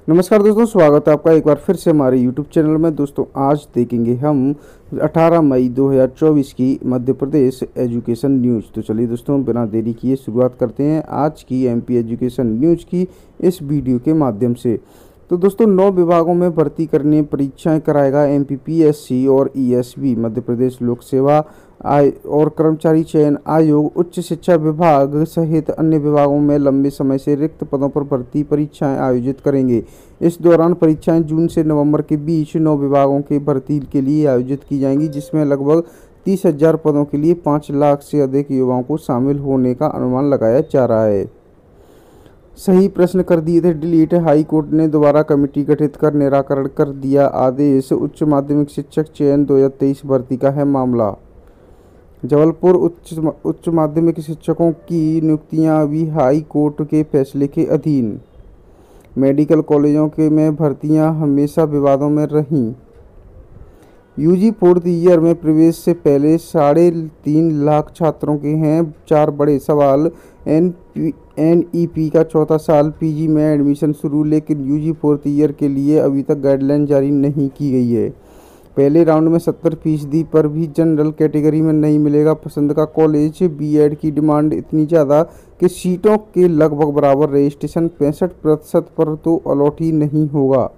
नमस्कार दोस्तों, स्वागत है आपका एक बार फिर से हमारे YouTube चैनल में। दोस्तों आज देखेंगे हम 18 मई 2024 की मध्य प्रदेश एजुकेशन न्यूज़। तो चलिए दोस्तों, बिना देरी किए शुरुआत करते हैं आज की MP एजुकेशन न्यूज़ की इस वीडियो के माध्यम से। तो दोस्तों 9 विभागों में भर्ती करने परीक्षाएं कराएगा MPPSC और ESB मध्य प्रदेश लोक सेवा और कर्मचारी चयन आयोग। उच्च शिक्षा विभाग सहित अन्य विभागों में लंबे समय से रिक्त पदों पर भर्ती परीक्षाएं आयोजित करेंगे। इस दौरान परीक्षाएं जून से नवंबर के बीच 9 विभागों के भर्ती के लिए आयोजित की जाएंगी, जिसमें लगभग 30,000 पदों के लिए 5 लाख से अधिक युवाओं को शामिल होने का अनुमान लगाया जा रहा है। सही प्रश्न कर दिए थे डिलीट। हाई कोर्ट ने दोबारा कमेटी गठित कर निराकरण कर दिया आदेश। उच्च माध्यमिक शिक्षक चयन 2023 भर्ती का है मामला। जबलपुर उच्च माध्यमिक शिक्षकों की नियुक्तियां अभी हाई कोर्ट के फैसले के अधीन। मेडिकल कॉलेजों के में भर्तियां हमेशा विवादों में रहीं। यूजी 4th ईयर में प्रवेश से पहले 3.5 लाख छात्रों के हैं 4 बड़े सवाल। NEP का चौथा साल PG में एडमिशन शुरू, लेकिन यूजी 4th ईयर के लिए अभी तक गाइडलाइन जारी नहीं की गई है। पहले राउंड में 70% पर भी जनरल कैटेगरी में नहीं मिलेगा पसंद का कॉलेज। BEd की डिमांड इतनी ज़्यादा कि सीटों के लगभग बराबर रजिस्ट्रेशन 65% पर तो अलॉट ही नहीं होगा।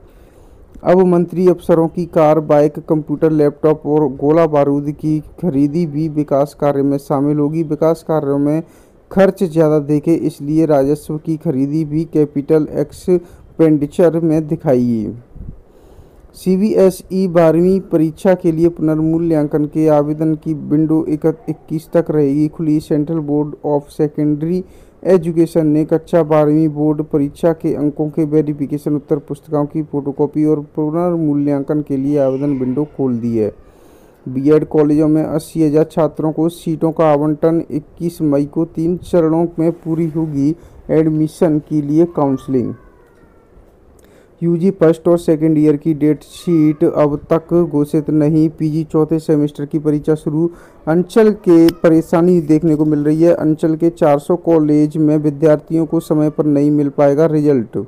अब मंत्री अफसरों की कार, बाइक, कंप्यूटर, लैपटॉप और गोला बारूद की खरीदी भी विकास कार्य में शामिल होगी। विकास कार्यों में खर्च ज़्यादा देखे, इसलिए राजस्व की खरीदी भी कैपिटल एक्सपेंडिचर में दिखाई। CBSE 12वीं परीक्षा के लिए पुनर्मूल्यांकन के आवेदन की विंडो 21 तक रहेगी खुली। Central board of secondary education ने कक्षा 12वीं बोर्ड परीक्षा के अंकों के वेरिफिकेशन, उत्तर पुस्तिकाओं की फोटोकॉपी और पुनर्मूल्यांकन के लिए आवेदन विंडो खोल दी है। BEd कॉलेजों में 80,000 छात्रों को सीटों का आवंटन। 21 मई को 3 चरणों में पूरी होगी एडमिशन के लिए काउंसलिंग। यूजी फर्स्ट और सेकेंड ईयर की डेट शीट अब तक घोषित नहीं। PG चौथे सेमेस्टर की परीक्षा शुरू। अंचल के परेशानी देखने को मिल रही है। अंचल के 400 कॉलेज में विद्यार्थियों को समय पर नहीं मिल पाएगा रिजल्ट।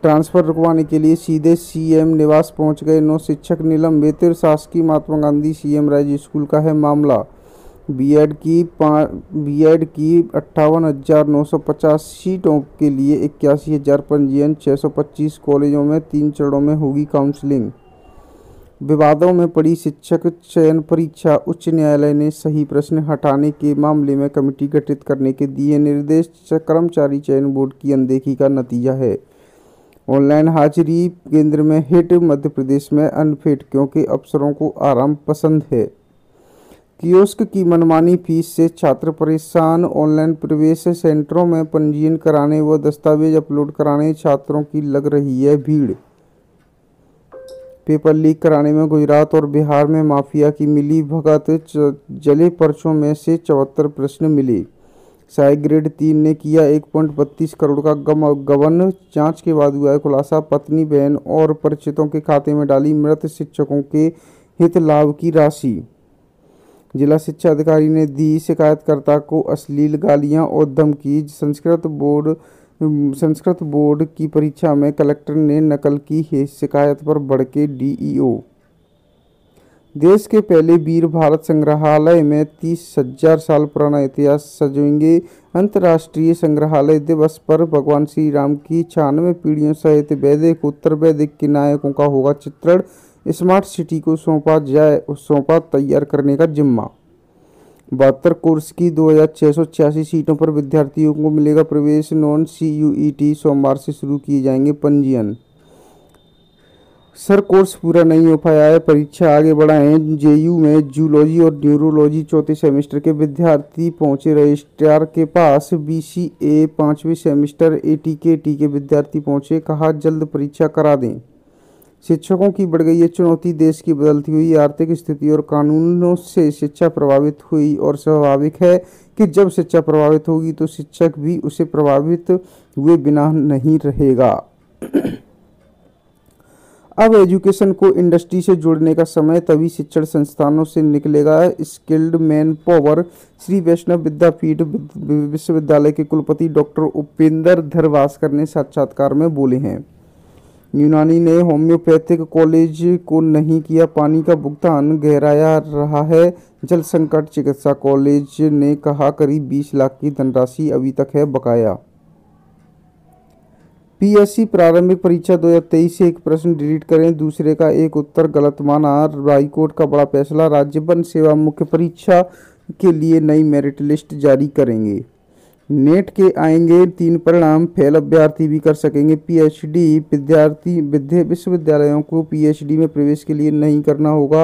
ट्रांसफ़र रुकवाने के लिए सीधे CM निवास पहुंच गए 9 शिक्षक निलंबित। शासकीय Mahatma Gandhi CM rise school का है मामला। BEd की 58,950 सीटों के लिए 81,000 पंजीयन। 625 कॉलेजों में 3 चरणों में होगी काउंसलिंग। विवादों में पड़ी शिक्षक चयन परीक्षा। उच्च न्यायालय ने सही प्रश्न हटाने के मामले में कमेटी गठित करने के दिए निर्देश। कर्मचारी चयन बोर्ड की अनदेखी का नतीजा है। ऑनलाइन हाजिरी केंद्र में हिट। मध्य प्रदेश में अनफिट क्योंकि अफसरों को आराम पसंद है। कियोस्क की मनमानी फीस से छात्र परेशान। ऑनलाइन प्रवेश सेंटरों में पंजीयन कराने व दस्तावेज अपलोड कराने छात्रों की लग रही है भीड़। पेपर लीक कराने में गुजरात और बिहार में माफिया की मिली भगत। जले पर्चों में से 74 प्रश्न मिले। साई ग्रेड 3 ने किया 1.32 करोड़ का गबन। जांच के बाद हुआ है खुलासा। पत्नी, बहन और परिचितों के खाते में डाली मृत शिक्षकों के हित लाभ की राशि। जिला शिक्षा अधिकारी ने दी शिकायतकर्ता को अश्लील गालियां और धमकी। संस्कृत बोर्ड की परीक्षा में कलेक्टर ने नकल की शिकायत पर भड़के DEO। देश के पहले वीर भारत संग्रहालय में 30,000 साल पुराना इतिहास सजोएंगे। अंतर्राष्ट्रीय संग्रहालय दिवस पर भगवान श्री राम की 96 पीढ़ियों सहित वैदिक, उत्तर वैदिक के नायकों का होगा चित्रण। स्मार्ट सिटी को सौंपा तैयार करने का जिम्मा। 72 कोर्स की 2,686 सीटों पर विद्यार्थियों को मिलेगा प्रवेश। नॉन CUET सोमवार से शुरू किए जाएंगे पंजीयन। सर कोर्स पूरा नहीं हो पाया है, परीक्षा आगे बढ़ाएं। JU में जूलॉजी और न्यूरोलॉजी चौथे सेमेस्टर के विद्यार्थी पहुंचे रजिस्ट्रार के पास। BCA 5वें सेमेस्टर ATKT के विद्यार्थी पहुंचे, कहा जल्द परीक्षा करा दें। शिक्षकों की बढ़ गई है चुनौती। देश की बदलती हुई आर्थिक स्थिति और कानूनों से शिक्षा प्रभावित हुई और स्वाभाविक है कि जब शिक्षा प्रभावित होगी तो शिक्षक भी उसे प्रभावित हुए बिना नहीं रहेगा। अब एजुकेशन को इंडस्ट्री से जोड़ने का समय, तभी शिक्षण संस्थानों से निकलेगा skilled man power. Shri Vaishnav Vidyapeeth विश्वविद्यालय के कुलपति डॉक्टर उपेंद्र धरवासकर ने साक्षात्कार में बोले हैं। यूनानी ने होम्योपैथिक कॉलेज को नहीं किया पानी का भुगतान, गहराया रहा है जल संकट। चिकित्सा कॉलेज ने कहा करीब 20 लाख की धनराशि अभी तक है बकाया। पीएससी प्रारंभिक परीक्षा 2023 से एक प्रश्न डिलीट करें, दूसरे का एक उत्तर गलत माना। हाईकोर्ट का बड़ा फैसला, राज्य वन सेवा मुख्य परीक्षा के लिए नई मेरिट लिस्ट जारी करेंगे। नेट के आएंगे 3 परिणाम, फेल अभ्यर्थी भी कर सकेंगे पीएचडी। विद्यार्थी विश्वविद्यालयों को पीएचडी में प्रवेश के लिए नहीं करना होगा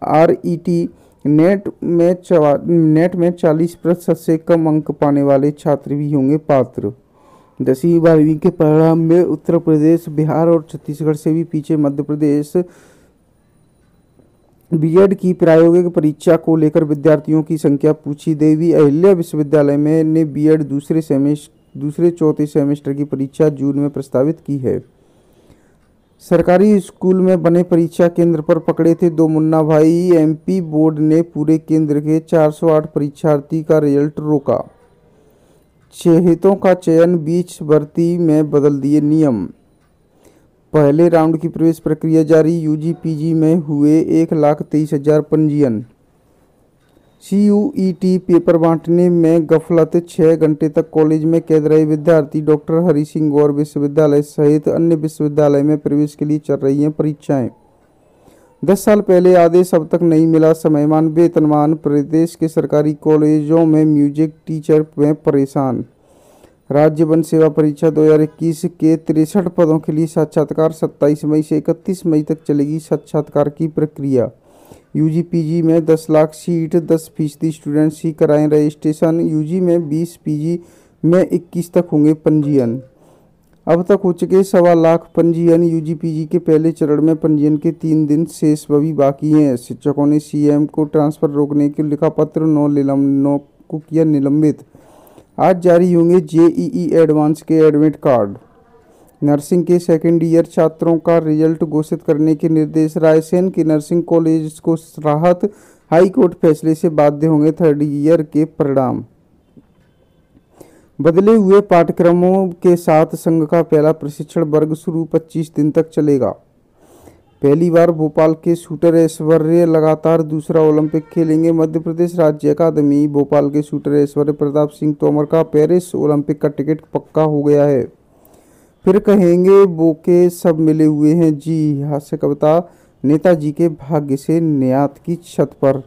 आरईटी। नेट में 40% से कम अंक पाने वाले छात्र भी होंगे पात्र। 10वीं 12वीं के परिणाम में उत्तर प्रदेश, बिहार और छत्तीसगढ़ से भी पीछे मध्य प्रदेश। बीएड की प्रायोगिक परीक्षा को लेकर विद्यार्थियों की संख्या पूछी। देवी अहिल्या विश्वविद्यालय में ने बीएड दूसरे चौथे सेमेस्टर की परीक्षा जून में प्रस्तावित की है। सरकारी स्कूल में बने परीक्षा केंद्र पर पकड़े थे 2 मुन्ना भाई, एमपी बोर्ड ने पूरे केंद्र के 408 परीक्षार्थी का रिजल्ट रोका। चहेतों का चयन बीच भर्ती में बदल दिए नियम। पहले राउंड की प्रवेश प्रक्रिया जारी, यूजी पीजी में हुए 1,23,000 पंजीयन। सीयूईटी पेपर बांटने में गफलत, 6 घंटे तक कॉलेज में कैद रहे विद्यार्थी। डॉक्टर हरि सिंह गौर विश्वविद्यालय सहित अन्य विश्वविद्यालय में प्रवेश के लिए चल रही हैं परीक्षाएं। 10 साल पहले आदेश अब तक नहीं मिला समयमान वेतनमान। प्रदेश के सरकारी कॉलेजों में म्यूजिक टीचर में परेशान। राज्य वन सेवा परीक्षा 2021 के 63 पदों के लिए साक्षात्कार 27 मई से 31 मई तक चलेगी साक्षात्कार की प्रक्रिया। यूजी पीजी में 10 लाख सीट, 10% स्टूडेंट्स ही कराएं रजिस्ट्रेशन। यूजी में 20, पीजी में 21 तक होंगे पंजीयन। अब तक हो चुके 1.25 लाख पंजीयन। यूजी पीजी के पहले चरण में पंजीयन के 3 दिन शेष भी बाकी हैं। शिक्षकों ने सीएम को ट्रांसफर रोकने के लिखा पत्र, 9 को किया निलंबित। आज जारी होंगे जेईई एडवांस के एडमिट कार्ड। नर्सिंग के सेकेंड ईयर छात्रों का रिजल्ट घोषित करने के निर्देश। रायसेन के नर्सिंग कॉलेज को राहत, हाईकोर्ट फैसले से बाध्य होंगे थर्ड ईयर के परिणाम। बदले हुए पाठ्यक्रमों के साथ संघ का पहला प्रशिक्षण वर्ग शुरू, 25 दिन तक चलेगा। पहली बार भोपाल के शूटर ऐश्वर्य लगातार दूसरा ओलंपिक खेलेंगे। मध्य प्रदेश राज्य अकादमी, भोपाल के शूटर ऐश्वर्य प्रताप सिंह तोमर का पेरिस ओलंपिक का टिकट पक्का हो गया है। फिर कहेंगे बोके सब मिले हुए हैं जी। हास्य कविता, नेताजी के भाग्य से न्यात की छत पर।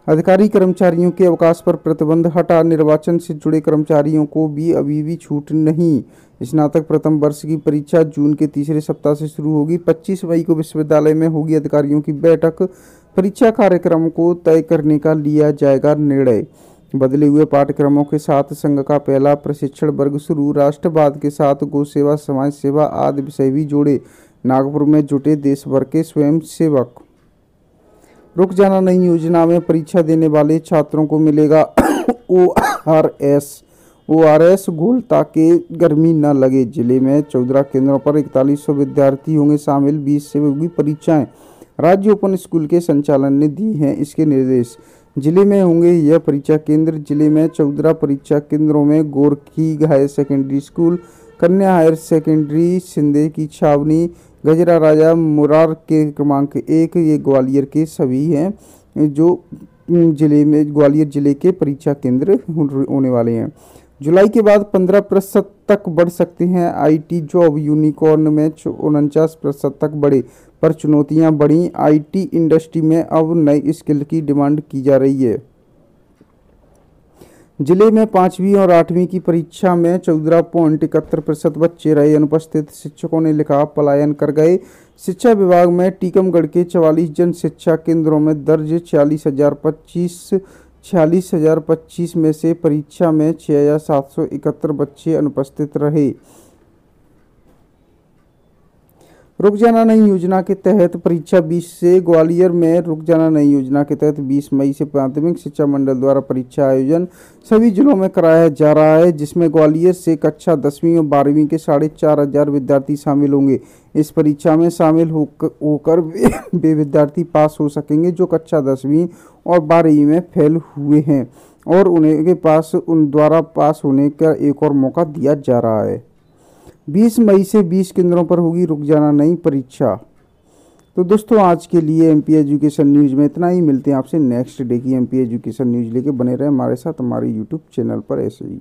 अधिकारी कर्मचारियों के अवकाश पर प्रतिबंध हटा, निर्वाचन से जुड़े कर्मचारियों को भी अभी भी छूट नहीं। स्नातक प्रथम वर्ष की परीक्षा जून के तीसरे सप्ताह से शुरू होगी। 25 मई को विश्वविद्यालय में होगी अधिकारियों की बैठक। परीक्षा कार्यक्रम को तय करने का लिया जाएगा निर्णय। बदले हुए पाठ्यक्रमों के साथ संघ का पहला प्रशिक्षण वर्ग शुरू। राष्ट्रवाद के साथ गौ सेवा, समाज सेवा आदि विषय भी जोड़े। नागपुर में जुटे देश भर के स्वयं सेवक। रुक जाना नई योजना में परीक्षा देने वाले छात्रों को मिलेगा ओआरएस घोल ताकि गर्मी न लगे। जिले में 14 केंद्रों पर 4100 विद्यार्थी होंगे शामिल, 20 से होगी परीक्षाएं। राज्य ओपन स्कूल के संचालन ने दी हैं इसके निर्देश। जिले में होंगे यह परीक्षा केंद्र। जिले में 14 परीक्षा केंद्रों में गोरखी हायर सेकेंडरी स्कूल, कन्या हायर सेकेंडरी सिंधे की छावनी, गजरा राजा मुरार के क्रमांक 1, ये ग्वालियर के सभी हैं जो ग्वालियर जिले के परीक्षा केंद्र होने वाले हैं। जुलाई के बाद 15% तक बढ़ सकते हैं आईटी जॉब। यूनिकॉर्न में 49% तक बढ़े, पर चुनौतियां बढ़ी। आईटी इंडस्ट्री में अब नई स्किल की डिमांड की जा रही है। जिले में 5वीं और 8वीं की परीक्षा में 14.71% बच्चे रहे अनुपस्थित। शिक्षकों ने लिखा पलायन कर गए। शिक्षा विभाग में टीकमगढ़ के 44 जन शिक्षा केंद्रों में दर्ज 46,025 में से परीक्षा में 6,771 बच्चे अनुपस्थित रहे। रुक जाना नई योजना के तहत परीक्षा 20 से। ग्वालियर में रुक जाना नई योजना के तहत 20 मई से प्राथमिक शिक्षा मंडल द्वारा परीक्षा आयोजन सभी जिलों में कराया जा रहा है, जिसमें ग्वालियर से कक्षा 10वीं और 12वीं के 4,500 विद्यार्थी शामिल होंगे। इस परीक्षा में शामिल होकर वे विद्यार्थी पास हो सकेंगे जो कक्षा 10वीं और 12वीं में फेल हुए हैं और उनके पास उन द्वारा पास होने का एक और मौका दिया जा रहा है। 20 मई से 20 केंद्रों पर होगी रुक जाना नई परीक्षा। तो दोस्तों आज के लिए एमपी एजुकेशन न्यूज़ में इतना ही। मिलते हैं आपसे नेक्स्ट डे की एमपी एजुकेशन न्यूज़ लेके। बने रहे हमारे साथ हमारे यूट्यूब चैनल पर ऐसे ही।